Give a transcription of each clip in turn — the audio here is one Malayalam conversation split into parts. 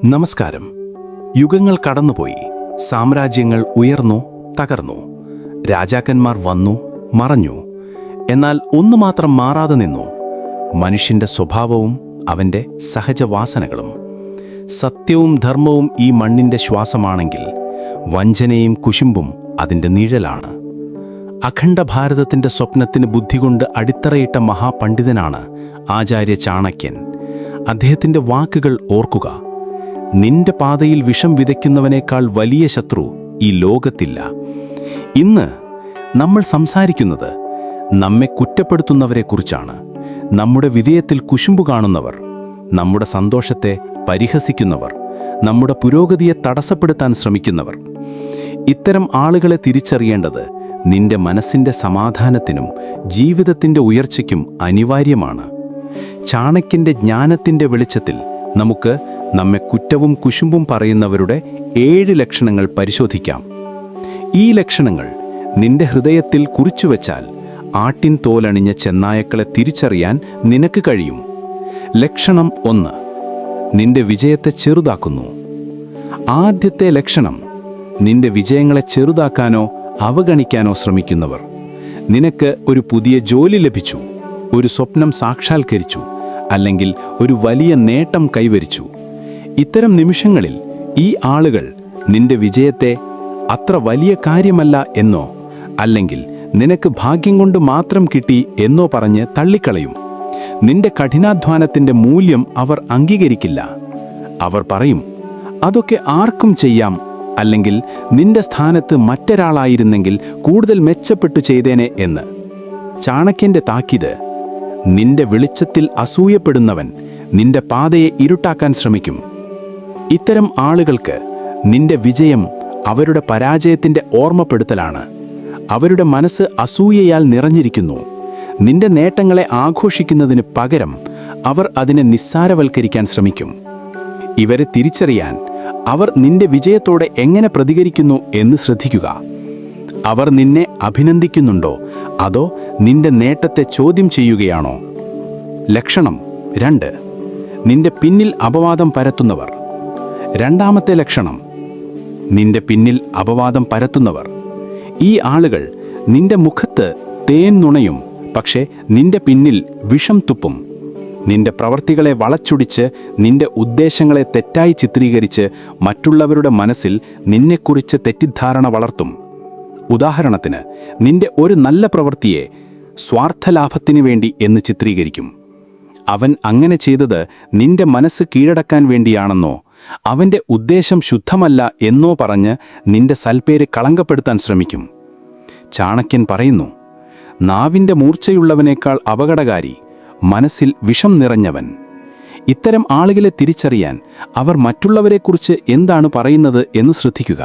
നമസ്കാരം. യുഗങ്ങൾ കടന്നുപോയി, സാമ്രാജ്യങ്ങൾ ഉയർന്നു, തകർന്നു, രാജാക്കന്മാർ വന്നു, മറഞ്ഞു. എന്നാൽ ഒന്നു മാത്രം മാറാതെ നിന്നു: മനുഷ്യന്റെ സ്വഭാവവും അവന്റെ സഹജവാസനകളും. സത്യവും ധർമ്മവും ഈ മണ്ണിന്റെ ശ്വാസമാണെങ്കിൽ വഞ്ചനയും കുശുമ്പും അതിന്റെ നിഴലാണ്. അഖണ്ഡ ഭാരതത്തിന്റെ സ്വപ്നത്തിന് ബുദ്ധികൊണ്ട് അടിത്തറയിട്ട മഹാപണ്ഡിതനാണ് ആചാര്യ ചാണക്യൻ. അദ്ദേഹത്തിന്റെ വാക്കുകൾ ഓർക്കുക: നിന്റെ പാതയിൽ വിഷം വിതയ്ക്കുന്നവനേക്കാൾ വലിയ ശത്രു ഈ ലോകത്തില്ല. ഇന്ന് നമ്മൾ സംസാരിക്കുന്നത് നമ്മെ കുറ്റപ്പെടുത്തുന്നവരെക്കുറിച്ചാണ്. നമ്മുടെ വിജയത്തിൽ കുശുമ്പു കാണുന്നവർ, നമ്മുടെ സന്തോഷത്തെ പരിഹസിക്കുന്നവർ, നമ്മുടെ പുരോഗതിയെ തടസ്സപ്പെടുത്താൻ ശ്രമിക്കുന്നവർ. ഇത്തരം ആളുകളെ തിരിച്ചറിയേണ്ടത് നിന്റെ മനസ്സിന്റെ സമാധാനത്തിനും ജീവിതത്തിന്റെ ഉയർച്ചയ്ക്കും അനിവാര്യമാണ്. ചാണക്യന്റെ ജ്ഞാനത്തിന്റെ വെളിച്ചത്തിൽ നമുക്ക് നമ്മെ കുറ്റവും കുശുമ്പും പറയുന്നവരുടെ 7 ലക്ഷണങ്ങൾ പരിശോധിക്കാം. ഈ ലക്ഷണങ്ങൾ നിന്റെ ഹൃദയത്തിൽ കുറിച്ചുവെച്ചാൽ ആട്ടിൻ തോലണിഞ്ഞ ചെന്നായക്കളെ തിരിച്ചറിയാൻ നിനക്ക് കഴിയും. ലക്ഷണം 1: നിന്റെ വിജയത്തെ ചെറുതാക്കുന്നു. ആദ്യത്തെ ലക്ഷണം: നിന്റെ വിജയങ്ങളെ ചെറുതാക്കാനോ അവഗണിക്കാനോ ശ്രമിക്കുന്നവർ. നിനക്ക് ഒരു പുതിയ ജോലി ലഭിച്ചു, ഒരു സ്വപ്നം സാക്ഷാത്കരിച്ചു, അല്ലെങ്കിൽ ഒരു വലിയ നേട്ടം കൈവരിച്ചു. ഇത്തരം നിമിഷങ്ങളിൽ ഈ ആളുകൾ നിന്റെ വിജയത്തെ അത്ര വലിയ കാര്യമല്ല എന്നോ, അല്ലെങ്കിൽ നിനക്ക് ഭാഗ്യം കൊണ്ട് മാത്രം കിട്ടി എന്നോ പറഞ്ഞ് തള്ളിക്കളയും. നിന്റെ കഠിനാധ്വാനത്തിന്റെ മൂല്യം അവർ അംഗീകരിക്കില്ല. അവർ പറയും, അതൊക്കെ ആർക്കും ചെയ്യാം, അല്ലെങ്കിൽ നിന്റെ സ്ഥാനത്ത് മറ്റൊരാളായിരുന്നെങ്കിൽ കൂടുതൽ മെച്ചപ്പെട്ടു ചെയ്തേനെ എന്ന്. ചാണക്യന്റെ താക്കീത്: നിന്റെ വെളിച്ചത്തിൽ അസൂയപ്പെടുന്നവൻ നിന്റെ പാതയെ ഇരുട്ടാക്കാൻ ശ്രമിക്കും. ഇത്തരം ആളുകൾക്ക് നിന്റെ വിജയം അവരുടെ പരാജയത്തിന്റെ ഓർമ്മപ്പെടുത്തലാണ്. അവരുടെ മനസ്സ് അസൂയയാൽ നിറഞ്ഞിരിക്കുന്നു. നിന്റെ നേട്ടങ്ങളെ ആഘോഷിക്കുന്നതിന് പകരം അവർ അതിനെ നിസ്സാരവൽക്കരിക്കാൻ ശ്രമിക്കും. ഇവരെ തിരിച്ചറിയാൻ അവർ നിന്റെ വിജയത്തോടെ എങ്ങനെ പ്രതികരിക്കുന്നു എന്ന് ശ്രദ്ധിക്കുക. അവർ നിന്നെ അഭിനന്ദിക്കുന്നുണ്ടോ, അതോ നിന്റെ നേട്ടത്തെ ചോദ്യം ചെയ്യുകയാണോ? ലക്ഷണം 2: നിന്റെ പിന്നിൽ അപവാദം പരത്തുന്നവർ. രണ്ടാമത്തെ ലക്ഷണം: നിന്റെ പിന്നിൽ അപവാദം പരത്തുന്നവർ. ഈ ആളുകൾ നിന്റെ മുഖത്ത് തേൻ നുണയും, പക്ഷേ നിന്റെ പിന്നിൽ വിഷം തുപ്പും. നിന്റെ പ്രവർത്തികളെ വളച്ചൊടിച്ച്, നിന്റെ ഉദ്ദേശങ്ങളെ തെറ്റായി ചിത്രീകരിച്ച് മറ്റുള്ളവരുടെ മനസ്സിൽ നിന്നെക്കുറിച്ച് തെറ്റിദ്ധാരണ വളർത്തും. ഉദാഹരണത്തിന്, നിന്റെ ഒരു നല്ല പ്രവൃത്തിയെ സ്വാർത്ഥലാഭത്തിനു വേണ്ടി എന്ന് ചിത്രീകരിക്കും. അവൻ അങ്ങനെ ചെയ്തത് നിന്റെ മനസ്സ് കീഴടക്കാൻ വേണ്ടിയാണെന്നോ, അവന്റെ ഉദ്ദേശം ശുദ്ധമല്ല എന്നോ പറഞ്ഞ് നിന്റെ സൽപ്പേര് കളങ്കപ്പെടുത്താൻ ശ്രമിക്കും. ചാണക്യൻ പറയുന്നു: നാവിന്റെ മൂർച്ചയുള്ളവനേക്കാൾ അപകടകാരി മനസ്സിൽ വിഷം നിറഞ്ഞവൻ. ഇത്തരം ആളുകളെ തിരിച്ചറിയാൻ അവർ മറ്റുള്ളവരെക്കുറിച്ച് എന്താണ് പറയുന്നത് എന്ന് ശ്രദ്ധിക്കുക.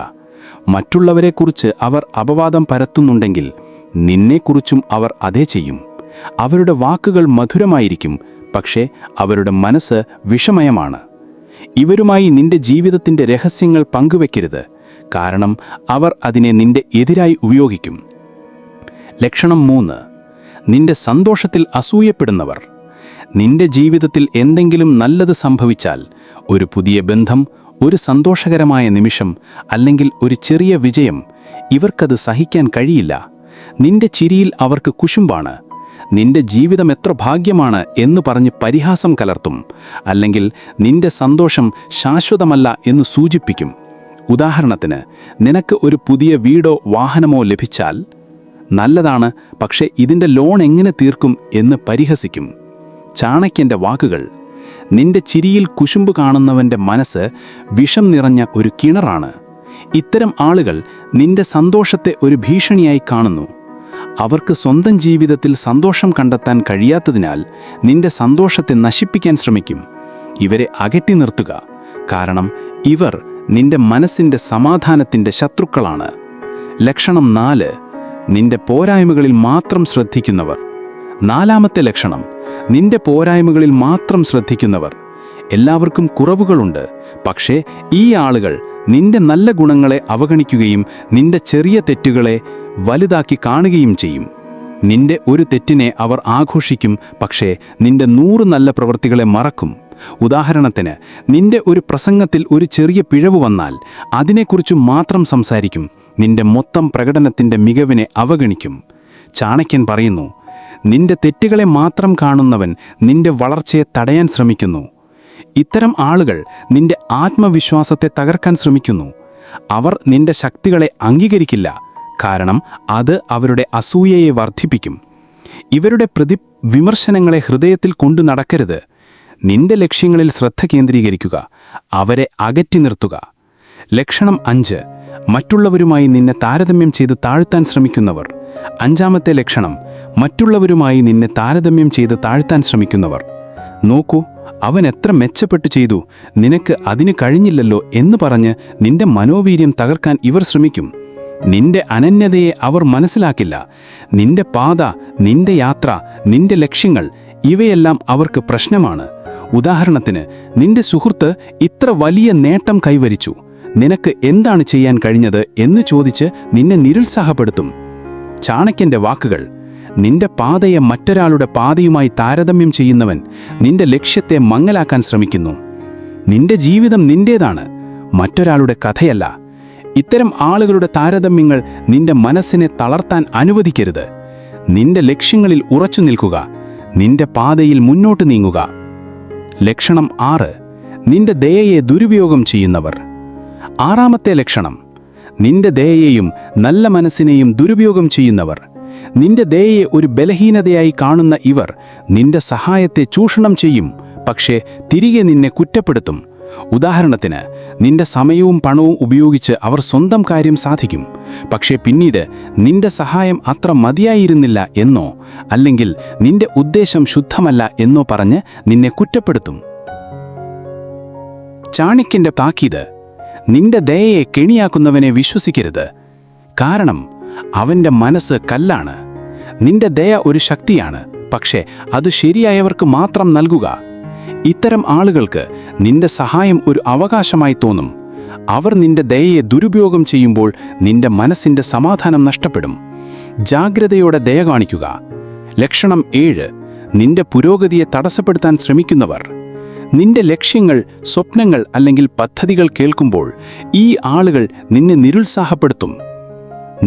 മറ്റുള്ളവരെക്കുറിച്ച് അവർ അപവാദം പരത്തുന്നുണ്ടെങ്കിൽ നിന്നെക്കുറിച്ചും അവർ അതേ ചെയ്യും. അവരുടെ വാക്കുകൾ മധുരമായിരിക്കും, പക്ഷേ അവരുടെ മനസ്സ് വിഷമയമാണ്. ഇവരുമായി നിന്റെ ജീവിതത്തിന്റെ രഹസ്യങ്ങൾ പങ്കുവെക്കരുത്, കാരണം അവർ അതിനെ നിന്റെ എതിരായി ഉപയോഗിക്കും. ലക്ഷണം 3: നിന്റെ സന്തോഷത്തിൽ അസൂയപ്പെടുന്നവർ. നിന്റെ ജീവിതത്തിൽ എന്തെങ്കിലും നല്ലത് സംഭവിച്ചാൽ, ഒരു പുതിയ ബന്ധം, ഒരു സന്തോഷകരമായ നിമിഷം, അല്ലെങ്കിൽ ഒരു ചെറിയ വിജയം, ഇവർക്കത് സഹിക്കാൻ കഴിയില്ല. നിന്റെ ചിരിയിൽ അവർക്ക് കുശുമ്പാണ്. നിന്റെ ജീവിതം എത്ര ഭാഗ്യമാണ് എന്ന് പറഞ്ഞ് പരിഹാസം കലർത്തും, അല്ലെങ്കിൽ നിന്റെ സന്തോഷം ശാശ്വതമല്ല എന്ന് സൂചിപ്പിക്കും. ഉദാഹരണത്തിന്, നിനക്ക് ഒരു പുതിയ വീടോ വാഹനമോ ലഭിച്ചാൽ, നല്ലതാണ്, പക്ഷേ ഇതിൻ്റെ ലോൺ എങ്ങനെ തീർക്കും എന്ന് പരിഹസിക്കും. ചാണക്യന്റെ വാക്കുകൾ: നിന്റെ ചിരിയിൽ കുശുമ്പ് കാണുന്നവന്റെ മനസ്സ് വിഷം നിറഞ്ഞ ഒരു കിണറാണ്. ഇത്തരം ആളുകൾ നിന്റെ സന്തോഷത്തെ ഒരു ഭീഷണിയായി കാണുന്നു. അവർക്ക് സ്വന്തം ജീവിതത്തിൽ സന്തോഷം കണ്ടെത്താൻ കഴിയാത്തതിനാൽ നിന്റെ സന്തോഷത്തെ നശിപ്പിക്കാൻ ശ്രമിക്കും. ഇവരെ അകറ്റി നിർത്തുക, കാരണം ഇവർ നിന്റെ മനസ്സിന്റെ സമാധാനത്തിന്റെ ശത്രുക്കളാണ്. ലക്ഷണം 4: നിന്റെ പോരായ്മകളിൽ മാത്രം ശ്രദ്ധിക്കുന്നവർ. നാലാമത്തെ ലക്ഷണം: നിന്റെ പോരായ്മകളിൽ മാത്രം ശ്രദ്ധിക്കുന്നവർ. എല്ലാവർക്കും കുറവുകളുണ്ട്, പക്ഷേ ഈ ആളുകൾ നിന്റെ നല്ല ഗുണങ്ങളെ അവഗണിക്കുകയും നിന്റെ ചെറിയ തെറ്റുകളെ വലുതാക്കി കാണുകയും ചെയ്യും. നിന്റെ ഒരു തെറ്റിനെ അവർ ആഘോഷിക്കും, പക്ഷേ നിന്റെ 100 നല്ല പ്രവൃത്തികളെ മറക്കും. ഉദാഹരണത്തിന്, നിന്റെ ഒരു പ്രസംഗത്തിൽ ഒരു ചെറിയ പിഴവ് വന്നാൽ അതിനെക്കുറിച്ച് മാത്രം സംസാരിക്കും, നിന്റെ മൊത്തം പ്രകടനത്തിൻ്റെ മികവിനെ അവഗണിക്കും. ചാണക്യൻ പറയുന്നു, നിന്റെ തെറ്റുകളെ മാത്രം കാണുന്നവൻ നിന്റെ വളർച്ചയെ തടയാൻ ശ്രമിക്കുന്നു. ഇത്തരം ആളുകൾ നിന്റെ ആത്മവിശ്വാസത്തെ തകർക്കാൻ ശ്രമിക്കുന്നു. അവർ നിന്റെ ശക്തികളെ അംഗീകരിക്കില്ല, കാരണം അത് അവരുടെ അസൂയയെ വർദ്ധിപ്പിക്കും. ഇവരുടെ വിമർശനങ്ങളെ ഹൃദയത്തിൽ കൊണ്ടു നടക്കരുത്. നിന്റെ ലക്ഷ്യങ്ങളിൽ ശ്രദ്ധ കേന്ദ്രീകരിക്കുക, അവരെ അകറ്റി നിർത്തുക. ലക്ഷണം 5, മറ്റുള്ളവരുമായി നിന്നെ താരതമ്യം ചെയ്ത് താഴ്ത്താൻ ശ്രമിക്കുന്നവർ. 5ാമത്തെ ലക്ഷണം, മറ്റുള്ളവരുമായി നിന്നെ താരതമ്യം ചെയ്ത് താഴ്ത്താൻ ശ്രമിക്കുന്നവർ. നോക്കൂ, അവൻ എത്ര മെച്ചപ്പെട്ടു ചെയ്തു, നിനക്ക് അതിന് കഴിഞ്ഞില്ലല്ലോ എന്ന് പറഞ്ഞ് നിന്റെ മനോവീര്യം തകർക്കാൻ ഇവർ ശ്രമിക്കും. നിന്റെ അനന്യതയെ അവർ മനസ്സിലാക്കില്ല. നിന്റെ പാത, നിന്റെ യാത്ര, നിന്റെ ലക്ഷ്യങ്ങൾ ഇവയെല്ലാം അവർക്ക് പ്രശ്നമാണ്. ഉദാഹരണത്തിന്, നിന്റെ സുഹൃത്ത് ഇത്ര വലിയ നേട്ടം കൈവരിച്ചു, നിനക്ക് എന്താണ് ചെയ്യാൻ കഴിഞ്ഞത് എന്ന് ചോദിച്ച് നിന്നെ നിരുത്സാഹപ്പെടുത്തും. ചാണക്യന്റെ വാക്കുകൾ: നിന്റെ പാതയെ മറ്റൊരാളുടെ പാതയുമായി താരതമ്യം ചെയ്യുന്നവൻ നിന്റെ ലക്ഷ്യത്തെ മങ്ങലാക്കാൻ ശ്രമിക്കുന്നു. നിന്റെ ജീവിതം നിന്റേതാണ്, മറ്റൊരാളുടെ കഥയല്ല. ഇത്തരം ആളുകളുടെ താരതമ്യങ്ങൾ നിന്റെ മനസ്സിനെ തളർത്താൻ അനുവദിക്കരുത്. നിന്റെ ലക്ഷ്യങ്ങളിൽ ഉറച്ചു നിൽക്കുക, നിന്റെ പാതയിൽ മുന്നോട്ട് നീങ്ങുക. ലക്ഷണം 6, നിന്റെ ദയയെ ദുരുപയോഗം ചെയ്യുന്നവർ. 6ാമത്തെ ലക്ഷണം, നിന്റെ ദയയെയും നല്ല മനസ്സിനെയും ദുരുപയോഗം ചെയ്യുന്നവർ. നിന്റെ ദയയെ ഒരു ബലഹീനതയായി കാണുന്ന ഇവർ നിന്റെ സഹായത്തെ ചൂഷണം ചെയ്യും, പക്ഷേ തിരികെ നിന്നെ കുറ്റപ്പെടുത്തും. ഉദാഹരണത്തിന്, നിന്റെ സമയവും പണവും ഉപയോഗിച്ച് അവർ സ്വന്തം കാര്യം സാധിക്കും, പക്ഷേ പിന്നീട് നിന്റെ സഹായം അത്ര മതിയായിരുന്നില്ല എന്നോ അല്ലെങ്കിൽ നിന്റെ ഉദ്ദേശം ശുദ്ധമല്ല എന്നോ പറഞ്ഞ് നിന്നെ കുറ്റപ്പെടുത്തും. ചാണക്യന്റെ താക്കീത്: നിന്റെ ദയയെ കെണിയാക്കുന്നവനെ വിശ്വസിക്കരുത്, കാരണം അവന്റെ മനസ്സ് കല്ലാണ്. നിന്റെ ദയ ഒരു ശക്തിയാണ്, പക്ഷേ അത് ശരിയായവർക്ക് മാത്രം നൽകുക. ഇത്തരം ആളുകൾക്ക് നിന്റെ സഹായം ഒരു അവകാശമായി തോന്നും. അവർ നിന്റെ ദയയെ ദുരുപയോഗം ചെയ്യുമ്പോൾ നിന്റെ മനസ്സിന്റെ സമാധാനം നഷ്ടപ്പെടും. ജാഗ്രതയോടെ ദയ കാണിക്കുക. ലക്ഷണം 7, നിന്റെ പുരോഗതിയെ തടസ്സപ്പെടുത്താൻ ശ്രമിക്കുന്നവർ. നിന്റെ ലക്ഷ്യങ്ങൾ, സ്വപ്നങ്ങൾ അല്ലെങ്കിൽ പദ്ധതികൾ കേൾക്കുമ്പോൾ ഈ ആളുകൾ നിന്നെ നിരുത്സാഹപ്പെടുത്തും.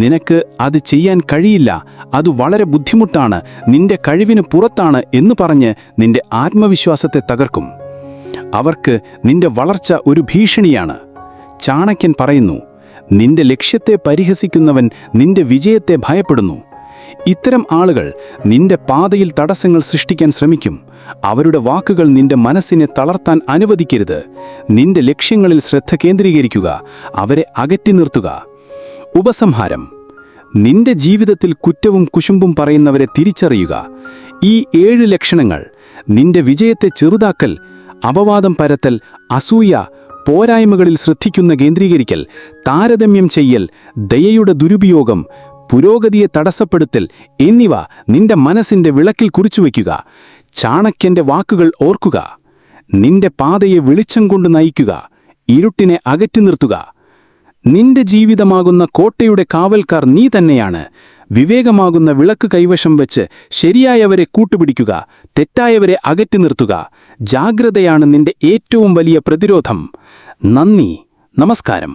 നിനക്ക് അത് ചെയ്യാൻ കഴിയില്ല, അത് വളരെ ബുദ്ധിമുട്ടാണ്, നിന്റെ കഴിവിന് പുറത്താണ് എന്ന് പറഞ്ഞ് നിന്റെ ആത്മവിശ്വാസത്തെ തകർക്കും. അവർക്ക് നിന്റെ വളർച്ച ഒരു ഭീഷണിയാണ്. ചാണക്യൻ പറയുന്നു, നിന്റെ ലക്ഷ്യത്തെ പരിഹസിക്കുന്നവൻ നിന്റെ വിജയത്തെ ഭയപ്പെടുന്നു. ഇത്തരം ആളുകൾ നിന്റെ പാതയിൽ തടസ്സങ്ങൾ സൃഷ്ടിക്കാൻ ശ്രമിക്കും. അവരുടെ വാക്കുകൾ നിന്റെ മനസ്സിനെ തളർത്താൻ അനുവദിക്കരുത്. നിന്റെ ലക്ഷ്യങ്ങളിൽ ശ്രദ്ധ കേന്ദ്രീകരിക്കുക, അവരെ അകറ്റി നിർത്തുക. ഉപസംഹാരം: നിന്റെ ജീവിതത്തിൽ കുറ്റവും കുശുമ്പും പറയുന്നവരെ തിരിച്ചറിയുക. ഈ 7 ലക്ഷണങ്ങൾ നിന്റെ വിജയത്തെ ചെറുതാക്കൽ, അപവാദം പരത്തൽ, അസൂയ, പോരായ്മകളിൽ ശ്രദ്ധിക്കുന്ന കേന്ദ്രീകരിക്കൽ, താരതമ്യം ചെയ്യൽ, ദയയുടെ ദുരുപയോഗം, പുരോഗതിയെ തടസ്സപ്പെടുത്തൽ എന്നിവ നിന്റെ മനസ്സിന്റെ വിളക്കിൽ കുറിച്ചുവെക്കുക. ചാണക്യന്റെ വാക്കുകൾ ഓർക്കുക. നിന്റെ പാതയെ വെളിച്ചം കൊണ്ട് നയിക്കുക, ഇരുട്ടിനെ അകറ്റി നിർത്തുക. നിന്റെ ജീവിതമാകുന്ന കോട്ടയുടെ കാവൽക്കാർ നീ തന്നെയാണ്. വിവേകമാകുന്ന വിളക്ക് കൈവശം വെച്ച് ശരിയായവരെ കൂട്ടുപിടിക്കുക, തെറ്റായവരെ അകറ്റി നിർത്തുക. ജാഗ്രതയാണ് നിന്റെ ഏറ്റവും വലിയ പ്രതിരോധം. നന്ദി, നമസ്കാരം.